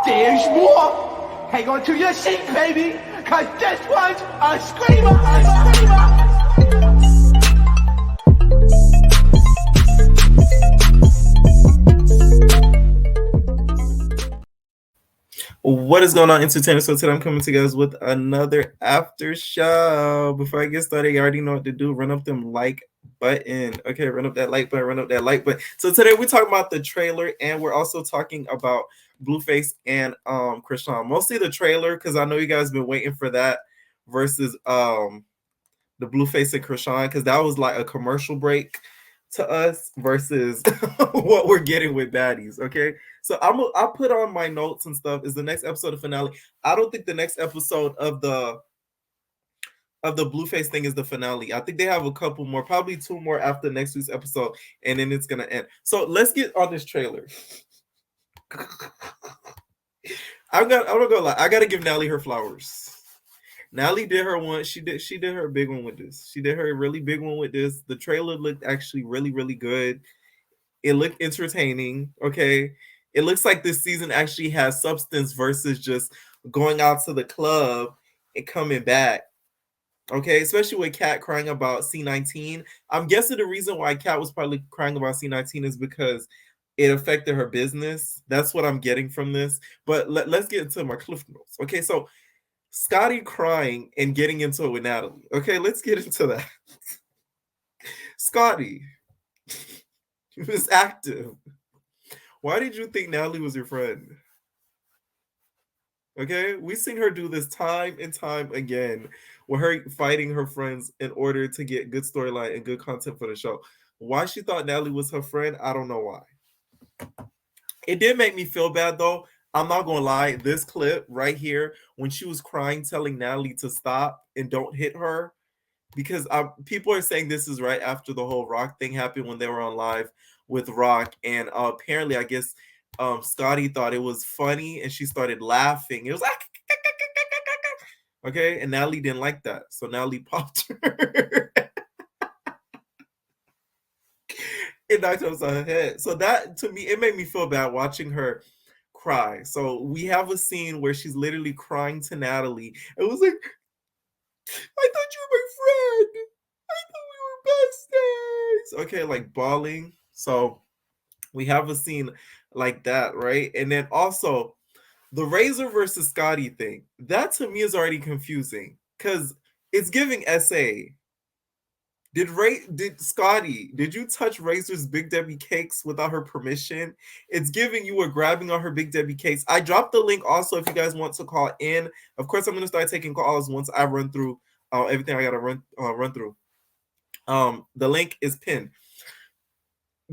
There's more. Hang on to your seat, baby, cause this one's a screamer, a screamer. What is going on, entertainers? So today I'm coming to you guys with another after show. Before I get started, you already know what to do. Run up them like button. Okay, run up that like button, run up that like button. So today we're talking about the trailer, and we're also talking about Blueface and Krishan. Mostly the trailer, because I know you guys been waiting for that versus the Blueface and Krishan, because that was like a commercial break to us versus what we're getting with Baddies. Okay, so I'll put on my notes and stuff. Is the next episode of finale? I don't think the next episode of the Blueface thing is the finale. I think they have a couple more, probably 2 more after next week's episode, and then it's gonna end. So let's get on this trailer. I'm not gonna lie. I gotta give Nally her flowers. Nally did her one. She did her big one with this. She did her really big one with this. The trailer looked actually really, really good. It looked entertaining. Okay. It looks like this season actually has substance versus just going out to the club and coming back. Okay, especially with Kat crying about C19. I'm guessing the reason why Kat was probably crying about C19 is because it affected her business. That's what I'm getting from this. But let's get into my cliff notes. Okay, so Scotty crying and getting into it with Natalie. Okay, let's get into that. Scotty, Miss Active, why did you think Natalie was your friend? Okay, we've seen her do this time and time again, with her fighting her friends in order to get good storyline and good content for the show. Why she thought Natalie was her friend, I don't know why. It did make me feel bad though. I'm not gonna lie, this clip right here, when she was crying, telling Natalie to stop and don't hit her, because people are saying this is right after the whole Rock thing happened when they were on live with Rock, and apparently, I guess Scotty thought it was funny, and she started laughing. It was like, okay, and Natalie didn't like that, so Natalie popped her. It knocked her upside her head. So that, to me, it made me feel bad watching her cry. So we have a scene where she's literally crying to Natalie. It was like, I thought you were my friend. I thought we were besties. Okay, like bawling. So we have a scene like that, right? And then also the Razor versus Scotty thing. That to me is already confusing because it's giving SA. Did Scotty, did you touch Razor's Big Debbie cakes without her permission? It's giving you were grabbing on her Big Debbie cakes. I dropped the link also if you guys want to call in. Of course, I'm going to start taking calls once I run through everything I got to run through. The link is pinned.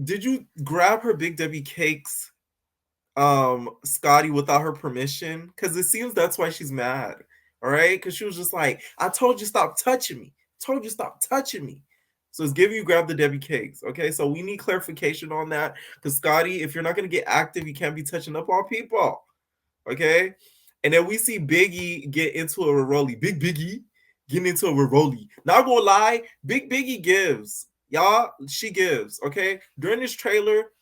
Did you grab her Big Debbie cakes, Scotty, without her permission? Because it seems that's why she's mad. All right? Because she was just like, I told you stop touching me. I told you stop touching me. So it's giving you grab the Debbie cakes. Okay, so we need clarification on that because Scotty, if you're not gonna get active, you can't be touching up on people. Okay, and then we see Biggie get into a Rolly. Big Biggie getting into a Rolly. Not gonna lie, Big Biggie gives. Y'all, she gives. Okay, during this trailer,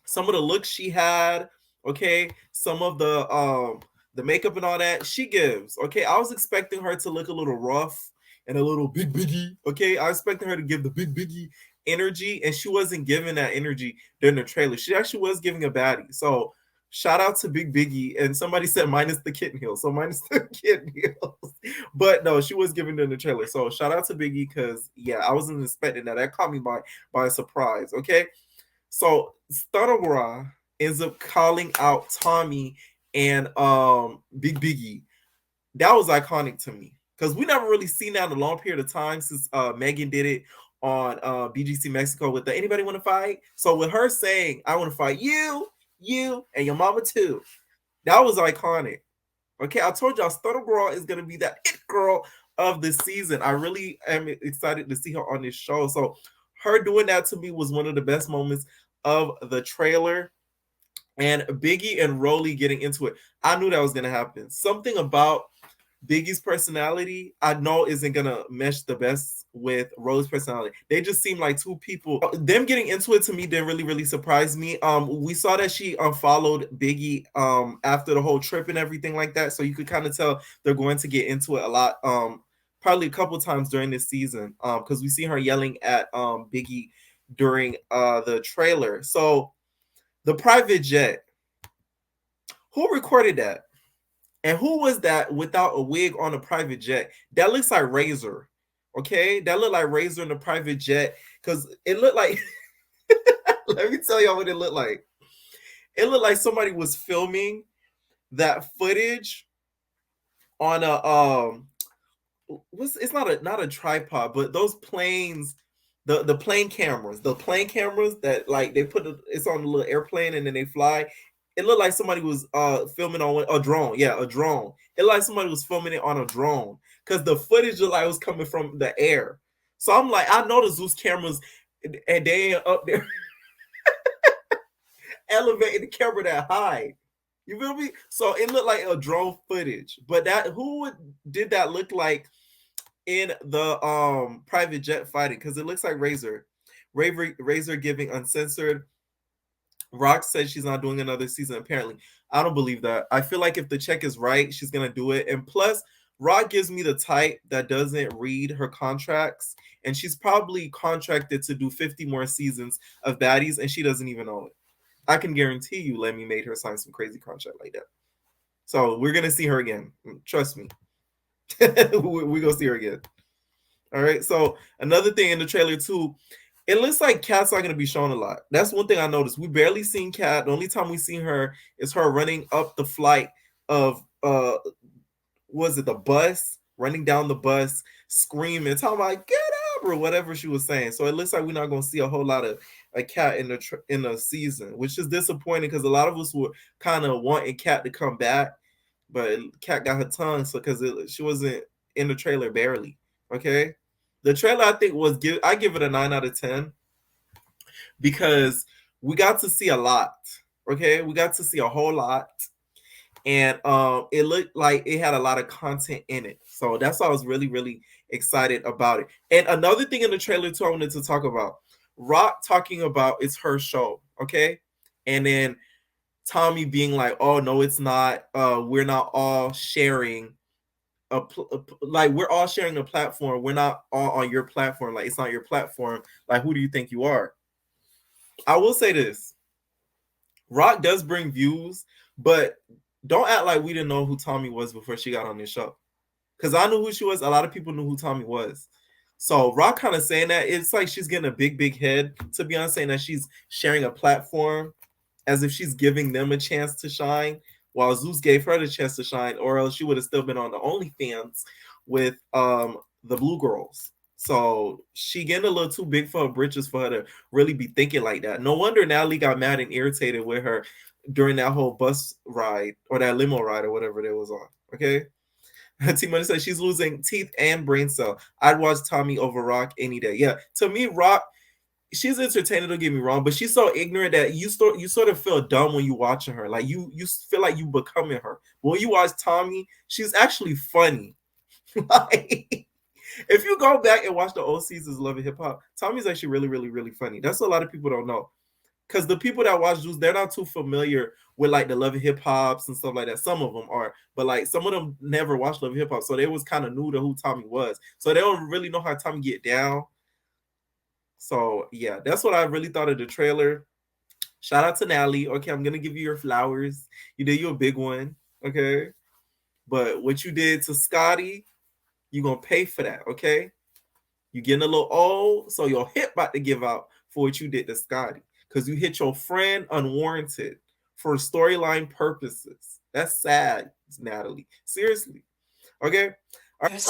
some of the looks she had, okay, some of the makeup and all that, she gives. Okay, I was expecting her to look a little rough and a little big biggie. Okay, I expected her to give the big biggie energy, and she wasn't giving that energy during the trailer. She actually was giving a baddie. So shout out to Big Biggie. And somebody said minus the kitten heel, so minus the kitten heels. But no, she was giving in the trailer. So shout out to Biggie because yeah, I wasn't expecting that. That caught me by surprise. Okay. So Stuttgart ends up calling out Tommy and Big Biggie. That was iconic to me because we never really seen that in a long period of time since Megan did it on BGC Mexico with the anybody want to fight. So with her saying, I want to fight you, and your mama too. That was iconic. Okay, I told y'all Stuttgart is gonna be that it girl of the season. I really am excited to see her on this show. So her doing that to me was one of the best moments of the trailer. And Biggie and Rolly getting into it. I knew that was gonna happen. Something about Biggie's personality, I know isn't gonna mesh the best with Rolly's personality. They just seem like two people. Them getting into it to me didn't really surprise me. We saw that she unfollowed Biggie after the whole trip and everything like that. So you could kind of tell they're going to get into it a lot. Probably a couple times during this season. Because we see her yelling at Biggie during the trailer. So the private jet. Who recorded that? And who was that without a wig on a private jet? That looks like Razor. Okay? That looked like Razor in a private jet. Because it looked like let me tell y'all what it looked like. It looked like somebody was filming that footage on a it's not a tripod, but those planes, the plane cameras that like they put it's on a little airplane and then they fly. It looked like somebody was filming on a drone. Yeah, a drone. It looked like somebody was filming it on a drone because the footage looked like it was coming from the air. So I'm like, I know the Zeus cameras and they ain't up there elevating the camera that high. You feel me? So it looked like a drone footage. But that who did that look like in the private jet fighting? Because it looks like Razor giving uncensored. Rock said she's not doing another season, apparently. I don't believe that. I feel like if the check is right, she's gonna do it. And plus, Rock gives me the type that doesn't read her contracts, and she's probably contracted to do 50 more seasons of Baddies, and she doesn't even know it. I can guarantee you Lemmy made her sign some crazy contract like that. So we're gonna see her again. Trust me. We're gonna see her again. All right. So another thing in the trailer too, it looks like Kat's not gonna be shown a lot. That's one thing I noticed. We barely seen Kat. The only time we seen her is her running up the flight of was it the bus, running down the bus, screaming, talking about get up or whatever she was saying. So it looks like we're not gonna see a whole lot of a Kat in the season, which is disappointing because a lot of us were kind of wanting Kat to come back, but Kat got her tongue so because she wasn't in the trailer barely. Okay, the trailer I think I give it a 9 out of 10 because we got to see a lot. Okay, we got to see a whole lot, and it looked like it had a lot of content in it. So that's why I was really excited about it. And another thing in the trailer too I wanted to talk about. Rock talking about it's her show, okay? And then Tommy being like, "Oh no, it's not. We're not all sharing like we're all sharing a platform. We're not all on your platform. Like it's not your platform. Like who do you think you are?" I will say this: Rock does bring views, but don't act like we didn't know who Tommy was before she got on this show. Because I knew who she was. A lot of people knew who Tommy was. So Rock kind of saying that it's like she's getting a big head, to be honest, saying that she's sharing a platform as if she's giving them a chance to shine, while Zeus gave her the chance to shine, or else she would have still been on the OnlyFans with the Blue Girls. So she getting a little too big for her britches for her to really be thinking like that. No wonder Natalie got mad and irritated with her during that whole bus ride or that limo ride or whatever they was on. Okay. T Money says she's losing teeth and brain cell. I'd watch Tommy over Rock any day. Yeah, to me, Rock, she's entertaining. Don't get me wrong, but she's so ignorant that you sort of feel dumb when you watching her. Like you feel like you becoming her. But when you watch Tommy, she's actually funny. Like, if you go back and watch the old seasons of Love and Hip Hop, Tommy's actually really, really, really funny. That's what a lot of people don't know. Because the people that watch Juice, they're not too familiar with like the Love and Hip Hops and stuff like that. Some of them are, but like some of them never watched Love and Hip Hop, so they was kind of new to who Tommy was. So they don't really know how Tommy get down. So yeah, that's what I really thought of the trailer. Shout out to Nally. Okay, I'm gonna give you your flowers. You did you a big one. Okay, but what you did to Scotty, you gonna pay for that. Okay, you getting a little old, so your hip about to give out for what you did to Scotty. Because you hit your friend unwarranted for storyline purposes. That's sad, Natalie. Seriously. Okay? All right.